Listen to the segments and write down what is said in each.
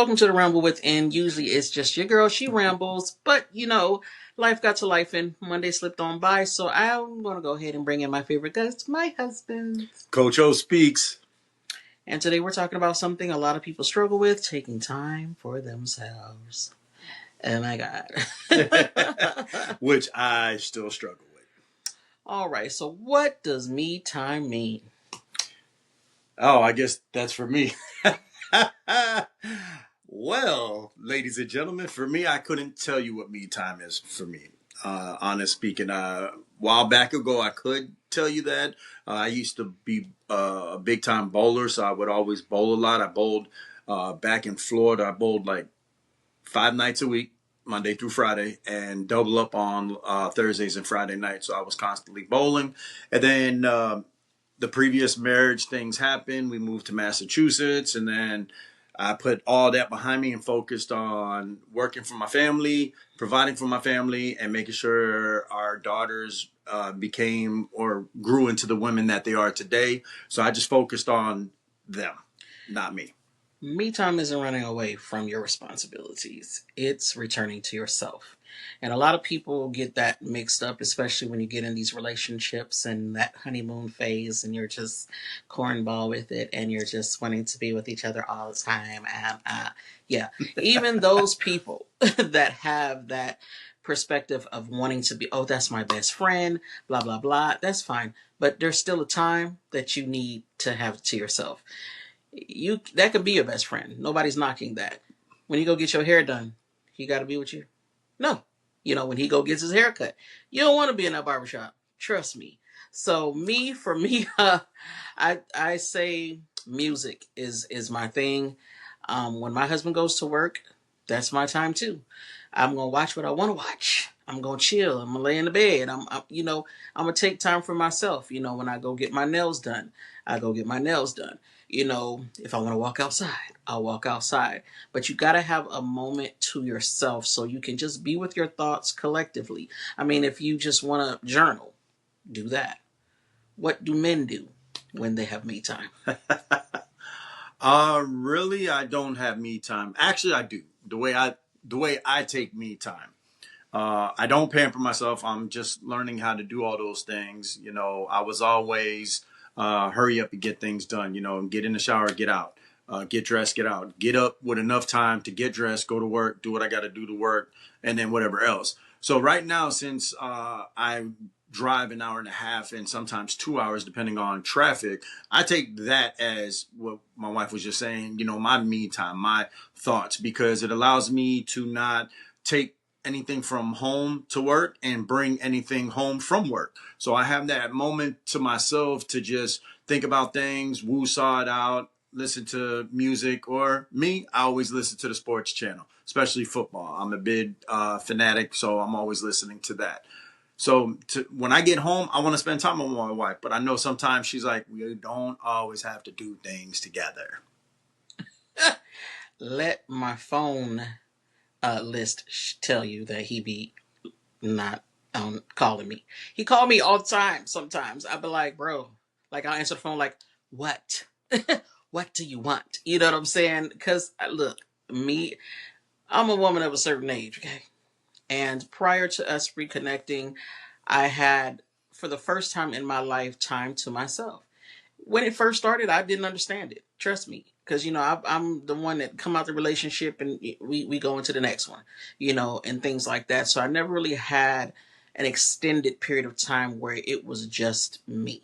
Welcome to the Ramble Within. Usually it's just your girl, she rambles, but life got to life and Monday slipped on by, so I'm going to go ahead and bring in my favorite guest, my husband. Coach O speaks. And today we're talking about something a lot of people struggle with, taking time for themselves. Oh my God. Which I still struggle with. All right, so what does me time mean? Oh, I guess that's for me. Well, ladies and gentlemen, for me, I couldn't tell you what me time is for me. Honest speaking, a while back ago, I could tell you that. I used to be a big time bowler, so I would always bowl a lot. I bowled back in Florida. I bowled like 5 nights a week, Monday through Friday, and double up on Thursdays and Friday nights. So I was constantly bowling. And then the previous marriage things happened. We moved to Massachusetts, and then I put all that behind me and focused on working for my family, providing for my family, and making sure our daughters became or grew into the women that they are today. So I just focused on them, not me. Me time isn't running away from your responsibilities. It's returning to yourself. And a lot of people get that mixed up, especially when you get in these relationships and that honeymoon phase and you're just cornball with it and you're just wanting to be with each other all the time. And yeah, even those people that have that perspective of wanting to be, oh, that's my best friend, blah, blah, blah, that's fine. But there's still a time that you need to have to yourself. That could be your best friend. Nobody's knocking that. When you go get your hair done, he got to be with you. No, when he go gets his hair cut, you don't want to be in that barbershop. Trust me. So for me, I say music is my thing. When my husband goes to work, that's my time too. I'm gonna watch what I want to watch. I'm gonna chill. I'm gonna lay in the bed. I'm gonna take time for myself. When I go get my nails done, I go get my nails done. If I want to walk outside, I'll walk outside. But you got to have a moment to yourself so you can just be with your thoughts collectively. I mean, if you just want to journal, do that. What do men do when they have me time? Really, I don't have me time. Actually, I do. The way I take me time. I don't pamper myself. I'm just learning how to do all those things. I was always hurry up and get things done. Get in the shower, get out, get dressed, get out, get up with enough time to get dressed, go to work, do what I got to do to work, and then whatever else. So right now, since I drive an hour and a half and sometimes 2 hours depending on traffic, I take that as what my wife was just saying, my me time, my thoughts, because it allows me to not take anything from home to work and bring anything home from work. So I have that moment to myself to just think about things, woo-saw it out, listen to music, or me, I always listen to the sports channel, especially football. I'm a big fanatic, so I'm always listening to that. So when I get home, I want to spend time with my wife, but I know sometimes she's like, we don't always have to do things together. Let my phone list tell you that he be not calling me. He called me all the time. Sometimes I'd be like, bro, like I'll answer the phone like, what? What do you want? You know what I'm saying? Because look, I'm a woman of a certain age, okay? And prior to us reconnecting, I had, for the first time in my life, time to myself. When it first started, I didn't understand it. Trust me, because I'm the one that come out the relationship and we go into the next one, and things like that. So I never really had an extended period of time where it was just me.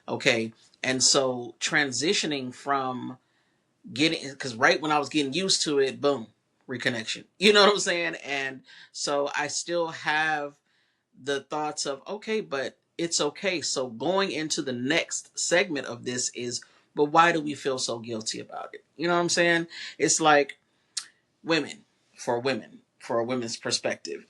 Okay, and so transitioning from because right when I was getting used to it, boom, reconnection. You know what I'm saying? And so I still have the thoughts of, okay, but it's okay. So going into the next segment of this is, but why do we feel so guilty about it? You know what I'm saying? It's like women, for a women's perspective.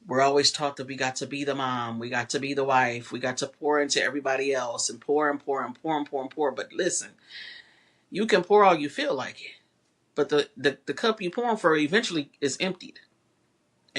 We're always taught that we got to be the mom, we got to be the wife, we got to pour into everybody else and pour and pour and pour and pour and pour. But listen, you can pour all you feel like it, but the cup you pouring for eventually is emptied.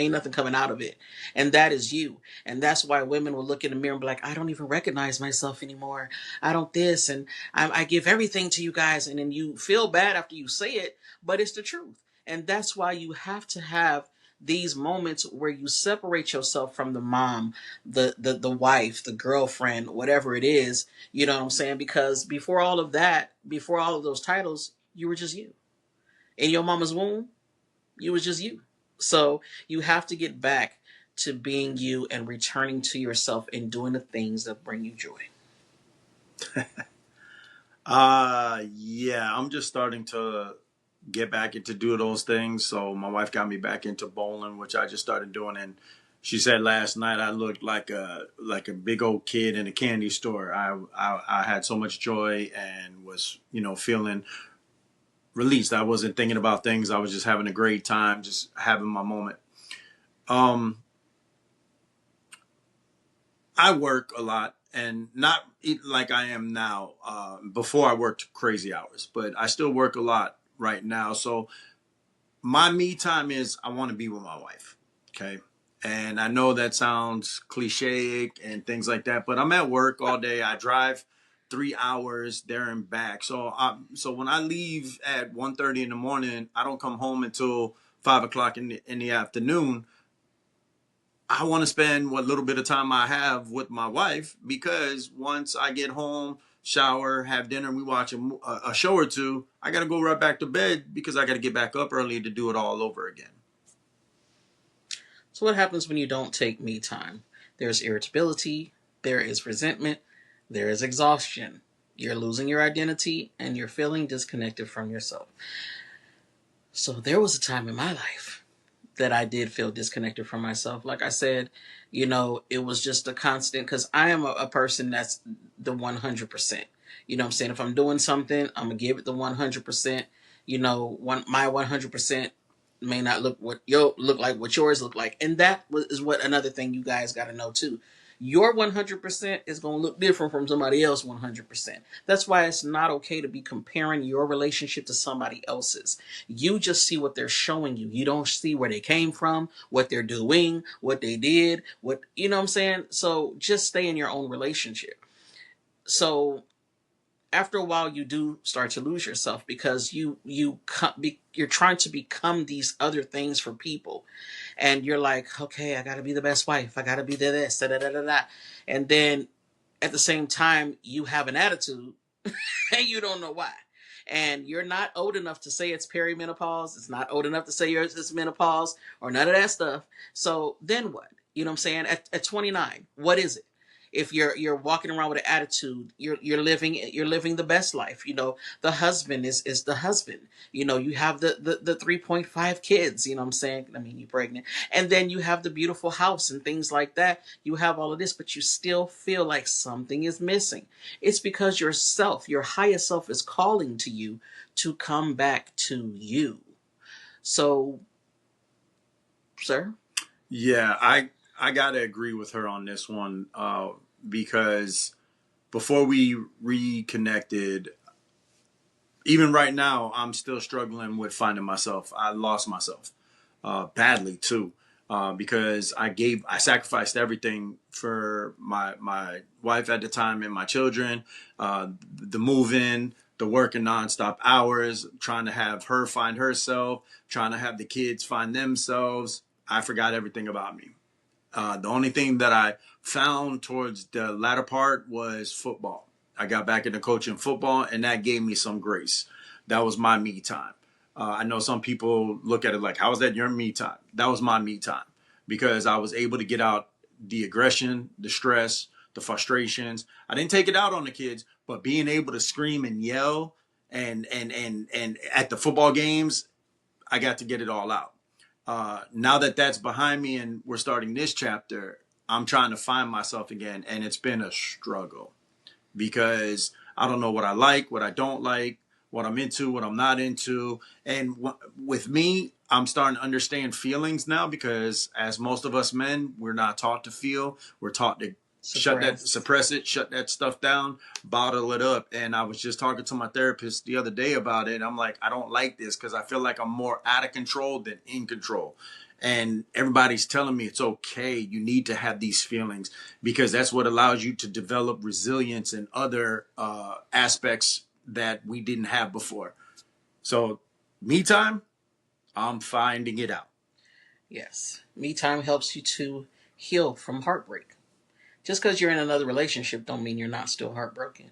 Ain't nothing coming out of it. And that is you. And that's why women will look in the mirror and be like, I don't even recognize myself anymore. I don't this. And I give everything to you guys. And then you feel bad after you say it, but it's the truth. And that's why you have to have these moments where you separate yourself from the mom, the wife, the girlfriend, whatever it is, you know what I'm saying? Because before all of that, before all of those titles, you were just you. In your mama's womb, you was just you. So you have to get back to being you and returning to yourself and doing the things that bring you joy. Yeah, I'm just starting to get back into do those things. So my wife got me back into bowling, which I just started doing. And she said last night I looked like a big old kid in a candy store. I had so much joy and was, you know, feeling released. I wasn't thinking about things. I was just having a great time, just having my moment. Um, I work a lot and not like I am now. Before I worked crazy hours, but I still work a lot right now. So my me time is I want to be with my wife. Okay. And I know that sounds cliche and things like that, but I'm at work all day. I drive 3 hours there and back. So when I leave at 1:30 in the morning, I don't come home until 5 o'clock in the afternoon. I want to spend what little bit of time I have with my wife because once I get home, shower, have dinner, and we watch a show or two, I got to go right back to bed because I got to get back up early to do it all over again. So what happens when you don't take me time? There's irritability, there is resentment, there is exhaustion. You're losing your identity and you're feeling disconnected from yourself. So there was a time in my life that I did feel disconnected from myself. Like I said, it was just a constant because I am a person that's the 100%. You know what I'm saying? If I'm doing something, I'm going to give it the 100%. My 100% may not look like what yours look like. And is what another thing you guys got to know too. Your 100% is going to look different from somebody else 100%. That's why it's not okay to be comparing your relationship to somebody else's. You just see what they're showing you. You don't see where they came from, what they're doing, what they did, what, you know what I'm saying? So just stay in your own relationship. So after a while you do start to lose yourself because you're trying to become these other things for people, and you're like, okay, I got to be the best wife, I got to be the this, da, da, da, da, da. And then at the same time you have an attitude and you don't know why. And you're not old enough to say it's perimenopause. It's not old enough to say it's menopause or none of that stuff. So then what? You know what I'm saying? At 29, what is it? If you're walking around with an attitude, you're living the best life. The husband is the husband. You have the 3.5 kids. You know what I'm saying? I mean, you're pregnant, and then you have the beautiful house and things like that. You have all of this, but you still feel like something is missing. It's because your highest self is calling to you to come back to you. So, sir. Yeah, I gotta agree with her on this one because before we reconnected, even right now, I'm still struggling with finding myself. I lost myself badly too because I sacrificed everything for my wife at the time and my children, the move in, the working nonstop hours, trying to have her find herself, trying to have the kids find themselves. I forgot everything about me. The only thing that I found towards the latter part was football. I got back into coaching football, and that gave me some grace. That was my me time. I know some people look at it like, how is that your me time? That was my me time because I was able to get out the aggression, the stress, the frustrations. I didn't take it out on the kids, but being able to scream and yell and at the football games, I got to get it all out. Now that that's behind me and we're starting this chapter, I'm trying to find myself again, and it's been a struggle because I don't know what I like, what I don't like, what I'm into, what I'm not into. And with me, I'm starting to understand feelings now because, as most of us men, we're not taught to feel. We're taught to suppress it, shut that stuff down, bottle it up. And I was just talking to my therapist the other day about it. I'm like, I don't like this because I feel like I'm more out of control than in control. And everybody's telling me it's okay. You need to have these feelings because that's what allows you to develop resilience and other aspects that we didn't have before. So, me time, I'm finding it out. Yes. Me time helps you to heal from heartbreak. Just because you're in another relationship don't mean you're not still heartbroken.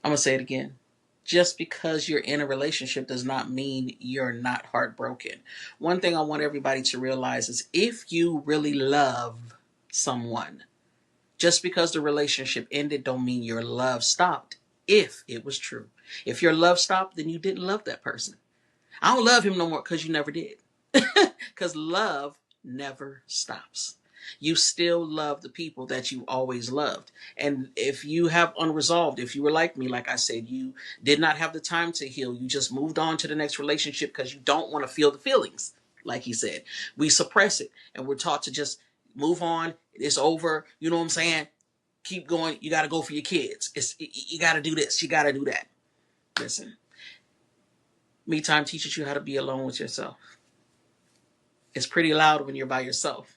I'm going to say it again. Just because you're in a relationship does not mean you're not heartbroken. One thing I want everybody to realize is if you really love someone, just because the relationship ended don't mean your love stopped. If it was true. If your love stopped, then you didn't love that person. I don't love him no more because you never did. Because love never stops. You still love the people that you always loved. And if you have unresolved, if you were like me, like I said, you did not have the time to heal, you just moved on to the next relationship because you don't want to feel the feelings. Like he said, we suppress it and we're taught to just move on. It's over. You know what I'm saying? Keep going. You got to go for your kids. You got to do this. You got to do that. Listen, me time teaches you how to be alone with yourself. It's pretty loud when you're by yourself.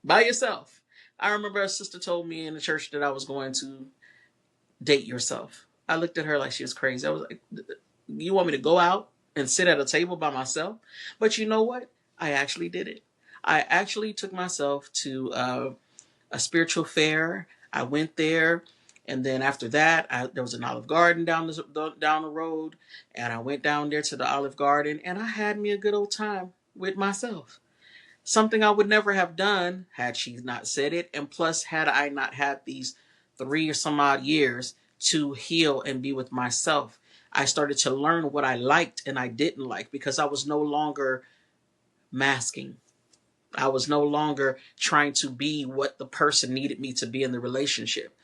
By yourself. I remember a sister told me in the church that I was going to date yourself. I looked at her like she was crazy. I was like, you want me to go out and sit at a table by myself? But you know what? I actually did it. I actually took myself to a spiritual fair. I went there. And then after that, there was an Olive Garden down the road. And I went down there to the Olive Garden and I had me a good old time with myself. Something I would never have done had she not said it. And plus, had I not had these 3 or some odd years to heal and be with myself, I started to learn what I liked and I didn't like because I was no longer masking. I was no longer trying to be what the person needed me to be in the relationship.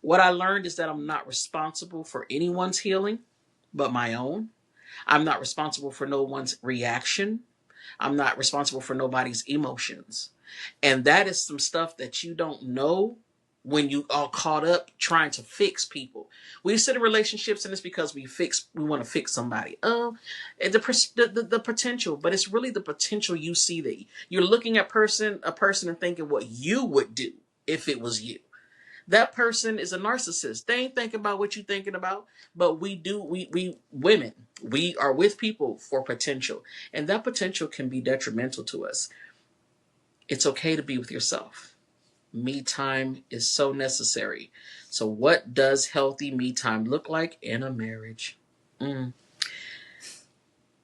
What I learned is that I'm not responsible for anyone's healing but my own. I'm not responsible for no one's reaction. I'm not responsible for nobody's emotions. And that is some stuff that you don't know when you all caught up trying to fix people. We sit in relationships and it's because we want to fix somebody. And the potential, but it's really the potential you see that you're looking at a person and thinking what you would do if it was you. That person is a narcissist. They ain't thinking about what you're thinking about, but we women, we are with people for potential. And that potential can be detrimental to us. It's okay to be with yourself. Me time is so necessary. So what does healthy me time look like in a marriage? Mm.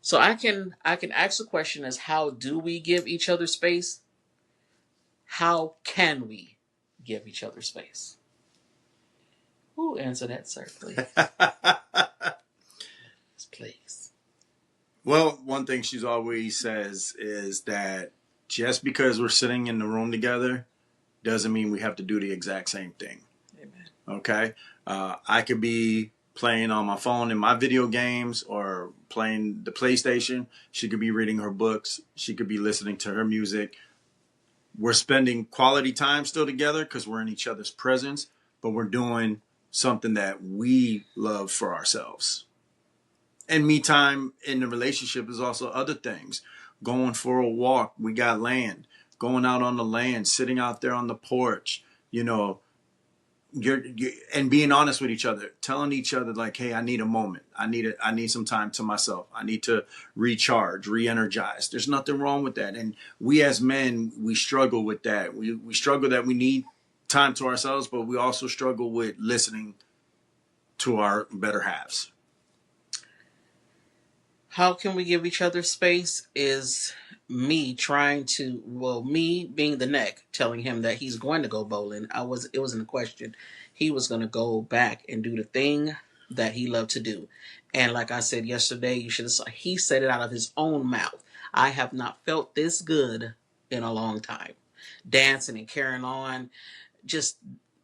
So I can ask the question as how do we give each other space? How can we give each other space? Who answer that, sir, please? Please. Well, one thing she's always says is that just because we're sitting in the room together doesn't mean we have to do the exact same thing. Amen. Okay? I could be playing on my phone in my video games or playing the PlayStation. She could be reading her books. She could be listening to her music. We're spending quality time still together because we're in each other's presence, but we're doing something that we love for ourselves. And me time in the relationship is also other things. Going for a walk, we got land. Going out on the land, sitting out there on the porch, you know, and being honest with each other, telling each other like, hey, I need a moment. I need some time to myself. I need to recharge, re-energize. There's nothing wrong with that. And we as men, we struggle with that. We struggle that we need time to ourselves, but we also struggle with listening to our better halves. How can we give each other space is me me being the neck, telling him that he's going to go bowling. It wasn't a question. He was going to go back and do the thing that he loved to do. And like I said yesterday, you should have saw, he said it out of his own mouth. I have not felt this good in a long time. Dancing and carrying on, just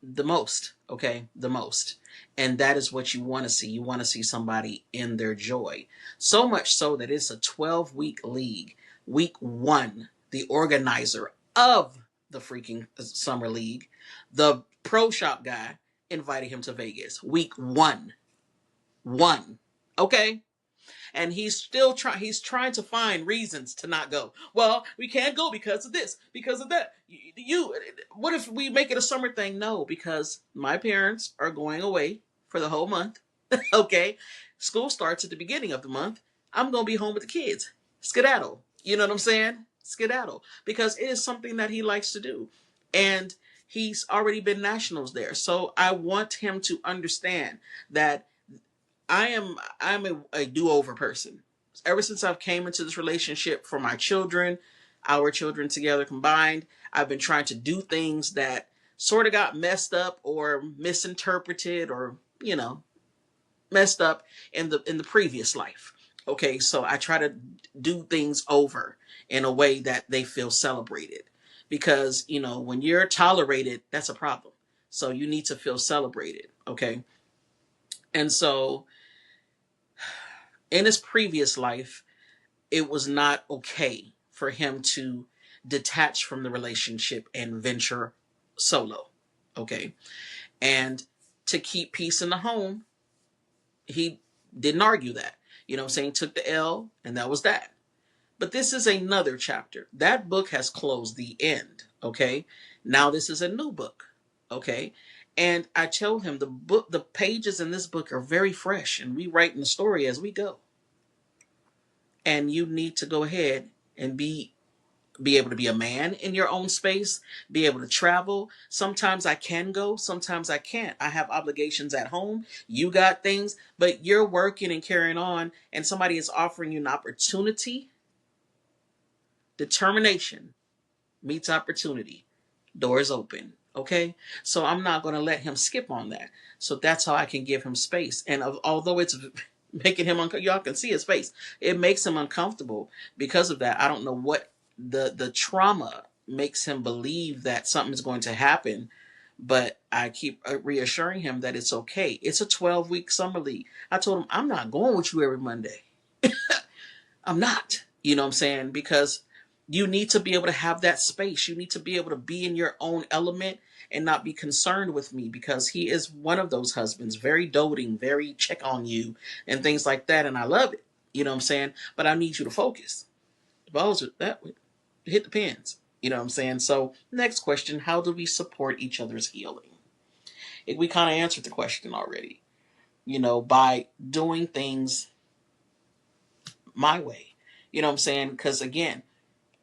the most, okay? The most. And that is what you want to see. You want to see somebody in their joy. So much so that it's a 12-week league. Week 1, the organizer of the freaking summer league, the pro shop guy, invited him to Vegas. Week 1. Okay? and he's trying to find reasons to not go. Well, we can't go because of this, because of that. What if we make it a summer thing? No, because my parents are going away for the whole month. Okay, school starts at the beginning of the month. I'm gonna be home with the kids. Skedaddle. You know what I'm saying? Skedaddle, because it is something that he likes to do, and he's already been nationals there. So I want him to understand that I'm a do-over person. Ever since I've came into this relationship for my children, our children together combined, I've been trying to do things that sort of got messed up or misinterpreted or, messed up in the previous life. Okay, so I try to do things over in a way that they feel celebrated, because when you're tolerated, that's a problem. So you need to feel celebrated. Okay, and so in his previous life, it was not okay for him to detach from the relationship and venture solo. Okay, and to keep peace in the home, he didn't argue that. You know what I'm saying? Took the L, and that was that. But this is another chapter. That book has closed the end. Okay. Now this is a new book. Okay. And I told him the pages in this book are very fresh, and we write in the story as we go. And you need to go ahead and be able to be a man in your own space, be able to travel. Sometimes I can go, sometimes I can't. I have obligations at home. You got things, but you're working and carrying on, and somebody is offering you an opportunity. Determination meets opportunity. Doors open. Okay? So I'm not going to let him skip on that. So that's how I can give him space. And although it's making him y'all can see his face. It makes him uncomfortable because of that. I don't know what the trauma makes him believe that something's going to happen, but I keep reassuring him that it's okay. It's a 12-week summer league. I told him I'm not going with you every Monday. I'm not. You know what I'm saying? Because you need to be able to have that space. You need to be able to be in your own element and not be concerned with me, because he is one of those husbands, very doting, very check on you and things like that. And I love it. You know what I'm saying? But I need you to focus. The balls are that would hit the pins. You know what I'm saying? So next question, how do we support each other's healing? We kind of answered the question already. By doing things my way. You know what I'm saying? Because again,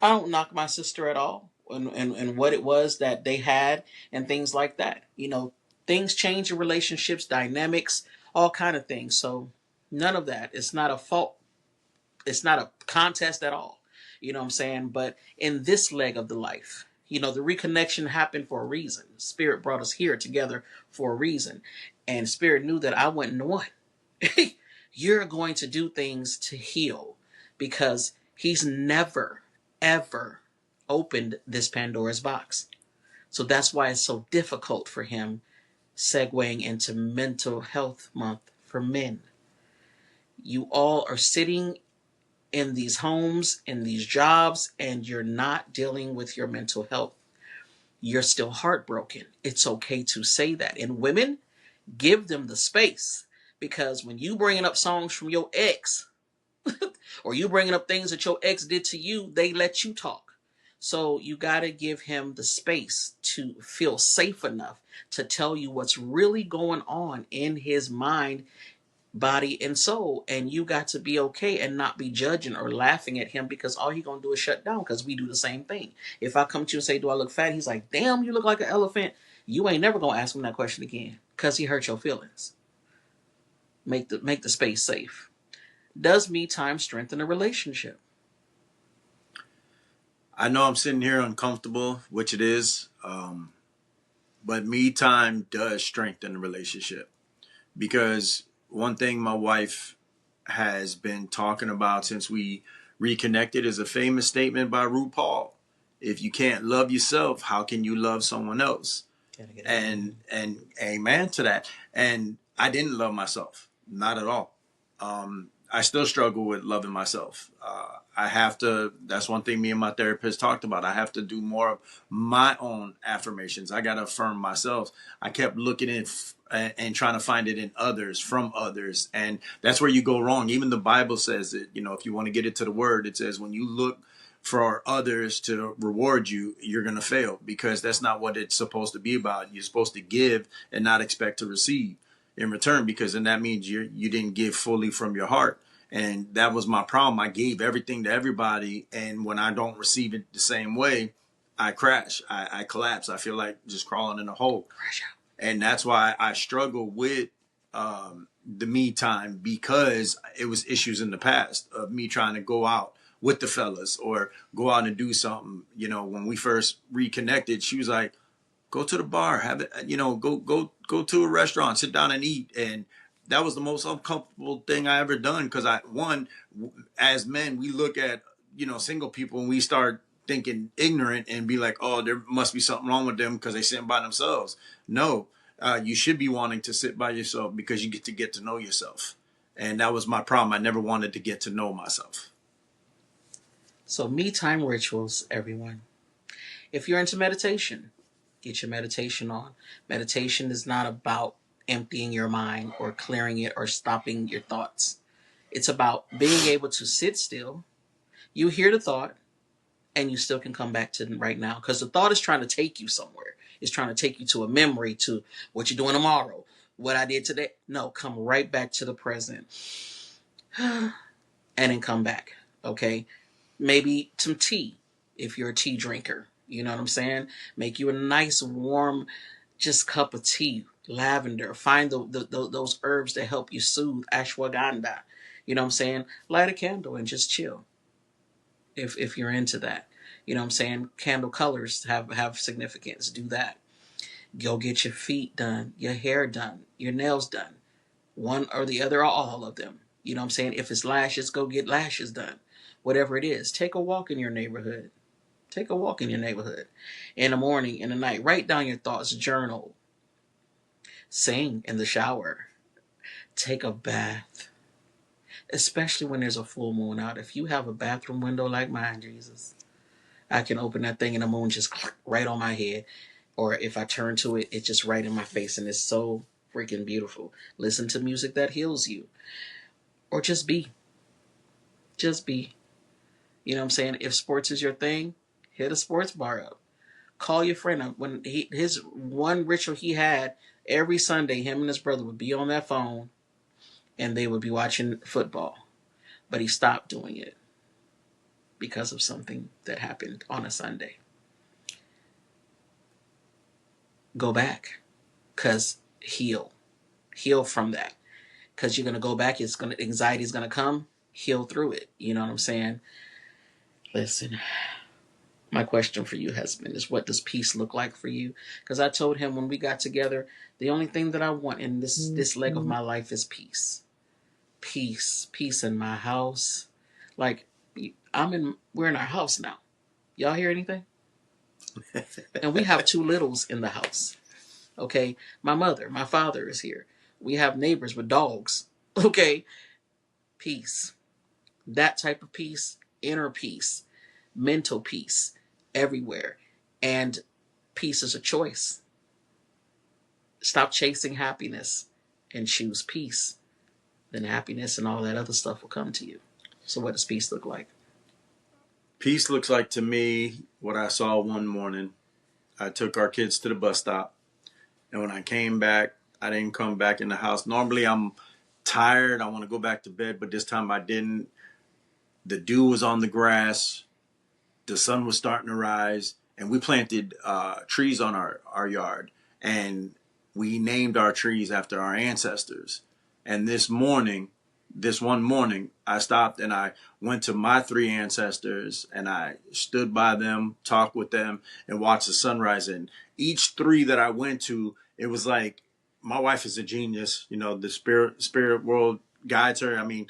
I don't knock my sister at all, and what it was that they had and things like that. Things change in relationships, dynamics, all kind of things. So none of that. It's not a fault. It's not a contest at all. You know what I'm saying? But in this leg of the life, the reconnection happened for a reason. Spirit brought us here together for a reason. And Spirit knew that I wouldn't want. You're going to do things to heal, because he's never, ever opened this Pandora's box. So that's why it's so difficult for him segueing into mental health month for men. You all are sitting in these homes, in these jobs, and you're not dealing with your mental health. You're still heartbroken. It's okay to say that. And women, give them the space, because when you bringing up songs from your ex, or you bringing up things that your ex did to you, they let you talk. So you got to give him the space to feel safe enough to tell you what's really going on in his mind, body, and soul. And you got to be okay and not be judging or laughing at him, because all he's going to do is shut down, because we do the same thing. If I come to you and say, do I look fat? He's like, damn, you look like an elephant. You ain't never going to ask him that question again, because he hurt your feelings. Make the space safe. Does me time strengthen a relationship? I know I'm sitting here uncomfortable, which it is, but me time does strengthen the relationship, because one thing my wife has been talking about since we reconnected is a famous statement by RuPaul. If you can't love yourself, how can you love someone else? And amen to that. And I didn't love myself, not at all. I still struggle with loving myself. I have to. That's one thing me and my therapist talked about. I have to do more of my own affirmations. I got to affirm myself. I kept looking in and trying to find it in others, from others, and that's where you go wrong. Even the Bible says it. You know, if you want to get it to the word, it says when you look for others to reward you, you're going to fail, because that's not what it's supposed to be about. You're supposed to give and not expect to receive in return, because then that means you didn't give fully from your heart. And that was my problem. I gave everything to everybody, and when I don't receive it the same way, I crash. I collapse. I feel like just crawling in a hole. And that's why I struggle with the me time, because it was issues in the past of me trying to go out with the fellas or go out and do something. You know, when we first reconnected, she was like, go to the bar, have it, you know, go to a restaurant, sit down and eat. And that was the most uncomfortable thing I ever done, because as men, we look at, you know, single people and we start thinking ignorant and be like, oh, there must be something wrong with them because they sit by themselves. No, you should be wanting to sit by yourself because you get to know yourself. And that was my problem. I never wanted to get to know myself. So, me time rituals, everyone. If you're into meditation, get your meditation on. Meditation is not about emptying your mind or clearing it or stopping your thoughts. It's about being able to sit still. You hear the thought, and you still can come back to right now, because the thought is trying to take you somewhere. It's trying to take you to a memory, to what you're doing tomorrow, what I did today. No, come right back to the present and then come back. Okay, maybe some tea if you're a tea drinker. You know what I'm saying? Make you a nice warm just cup of tea, lavender. Find those herbs that help you soothe, ashwagandha. You know what I'm saying? Light a candle and just chill if you're into that. You know what I'm saying? Candle colors have significance. Do that. Go get your feet done, your hair done, your nails done. One or the other, or all of them. You know what I'm saying? If it's lashes, go get lashes done. Whatever it is, take a walk in your neighborhood. Take a walk in your neighborhood. In the morning, in the night, write down your thoughts, journal, sing in the shower, take a bath, especially when there's a full moon out. If you have a bathroom window like mine, Jesus, I can open that thing and the moon just right on my head. Or if I turn to it, it's just right in my face, and it's so freaking beautiful. Listen to music that heals you. Or just be. Just be. You know what I'm saying? If sports is your thing, hit a sports bar up. Call your friend up. When his one ritual he had every Sunday, him and his brother would be on that phone and they would be watching football. But he stopped doing it because of something that happened on a Sunday. Go back, cause heal from that. Cause you're gonna go back. Anxiety is gonna come. Heal through it. You know what I'm saying? Listen, my question for you, husband, is what does peace look like for you? Because I told him when we got together, the only thing that I want in this leg of my life is peace. Peace in my house. Like we're in our house now. Y'all hear anything? And we have two littles in the house. Okay, my father is here. We have neighbors with dogs. Okay, peace. That type of peace, inner peace, mental peace, everywhere. And peace is a choice. Stop chasing happiness and choose peace. Then happiness and all that other stuff will come to you. So, what does peace look like? Peace looks like to me what I saw one morning. I took our kids to the bus stop, and when I came back, I didn't come back in the house. Normally, I'm tired. I want to go back to bed, but this time I didn't. The dew was on the grass. The sun was starting to rise, and we planted trees on our yard, and we named our trees after our ancestors. And this one morning, I stopped and I went to my three ancestors and I stood by them, talked with them, and watched the sunrise. And each three that I went to, it was like, my wife is a genius. You know, the spirit world guides her. I mean,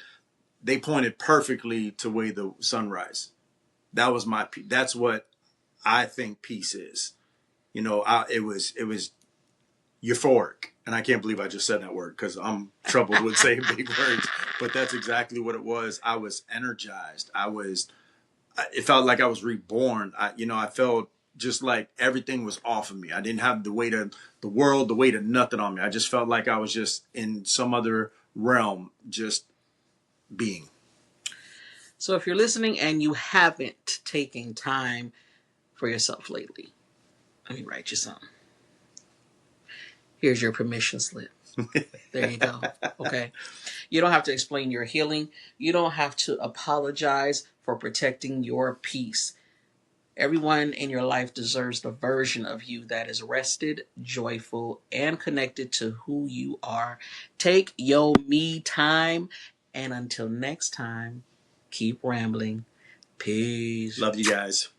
they pointed perfectly to way the sunrise. That was my peace. That's what I think peace is. You know, it was euphoric. And I can't believe I just said that word because I'm troubled with saying big words. But that's exactly what it was. I was energized. It felt like I was reborn. I felt just like everything was off of me. I didn't have the weight of the world, the weight of nothing on me. I just felt like I was just in some other realm, just being. So if you're listening and you haven't taken time for yourself lately, let me write you something. Here's your permission slip. There you go. Okay. You don't have to explain your healing. You don't have to apologize for protecting your peace. Everyone in your life deserves the version of you that is rested, joyful, and connected to who you are. Take your me time. And until next time, keep rambling. Peace. Love you guys.